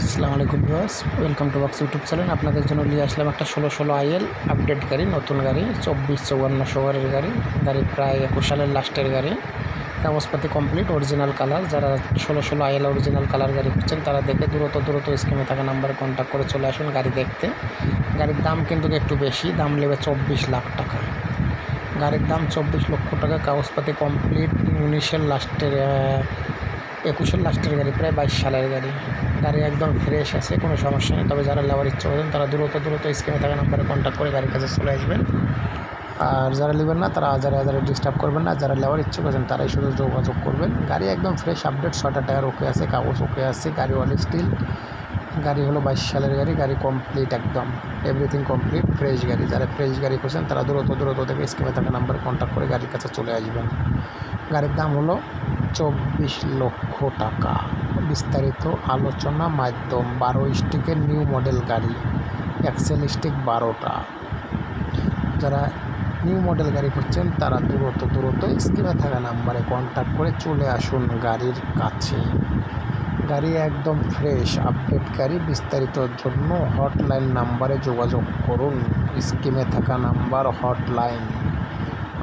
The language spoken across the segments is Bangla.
আসসালামু আলাইকুম viewers, welcome to box YouTube channel. আপনাদের জন্য নিয়ে আসলাম একটা 16 আইএল আপডেট গাড়ি, নতুন গাড়ি, 24-54 গাড়ির গাড়ি প্রায় 21 সালের লাস্টের গাড়ি। কাগজপাতি কমপ্লিট, অরিজিনাল কালার। যারা 16 আইএল অরিজিনাল কালার গাড়ি খুঁজছেন তারা দেখে দ্রুত স্ক্রিনে থাকা নাম্বারে কন্ট্যাক্ট করে চলে আসুন গাড়ি দেখতে। গাড়ির দাম কিন্তু একটু বেশি, দাম নেবে 24 লাখ টাকা। গাড়ির দাম 24 লক্ষ টাকা, কাগজপাতি কমপ্লিট, 19-এর লাস্টের 21-এর লাস্টের গাড়ি, প্রায় 22 সালের গাড়ি। গাড়ি একদম ফ্রেশ আছে, কোনো সমস্যা নেই। তবে যারা নেওয়ার ইচ্ছা করেন তারা দ্রুত স্ক্রিনে থাকা নাম্বারে কন্ট্যাক্ট করে গাড়ির কাছে চলে আসবেন। আর যারা নেবেন না তারা হাজারে ডিস্টার্ব করবেন না। যারা নেওয়ার ইচ্ছে করেন তারাই শুধু যোগাযোগ করবেন। গাড়ি একদম ফ্রেশ আপডেট, 6টা টায়ার ওকে আছে, কাগজ ওকে আছে, গাড়ি অল স্টিল। গাড়ি হলো 22 সালের গাড়ি। গাড়ি কমপ্লিট, একদম এভরিথিং কমপ্লিট, ফ্রেশ গাড়ি। যারা ফ্রেশ গাড়ি খুঁজছেন তারা দ্রুত থেকে স্ক্রিনে থাকা নাম্বারে কন্ট্যাক্ট করে গাড়ির কাছে চলে আসবেন। গাড়ির দাম হলো 24 লক্ষ টাকা। বিস্তারিত আলোচনা মাধ্যম। 12 স্টিকের নিউ মডেল গাড়ি, এক্সেল স্টিক 12টা। যারা নিউ মডেল গাড়ি খুঁজছেন তারা দ্রুত স্ক্রিনে থাকা নাম্বারে কন্ট্যাক্ট করে চলে আসুন গাড়ির কাছে। গাড়ি একদম ফ্রেশ আপডেট গাড়ি। বিস্তারিতর জন্য হটলাইন নাম্বারে যোগাযোগ করুন। স্ক্রিনে থাকা নাম্বার হটলাইন।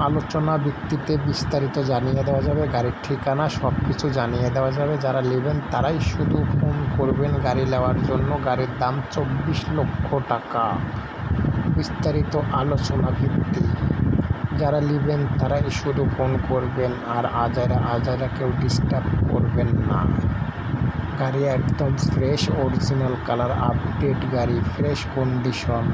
আলোচনা ভিত্তিতে বিস্তারিত জানিয়ে দেওয়া যাবে, গাড়ির ঠিকানা সব কিছু জানিয়ে দেওয়া যাবে। যারা নেবেন তারাই শুধু ফোন করবেন গাড়ি নেওয়ার জন্য। গাড়ির দাম 24 লক্ষ টাকা। বিস্তারিত আলোচনা ভিত্তি। যারা নেবেন তারাই শুধু ফোন করবেন, আর আজারা কেউ ডিস্টার্ব করবেন না। গাড়ি একদম ফ্রেশ, অরিজিনাল কালার, আপডেট গাড়ি, ফ্রেশ কন্ডিশন।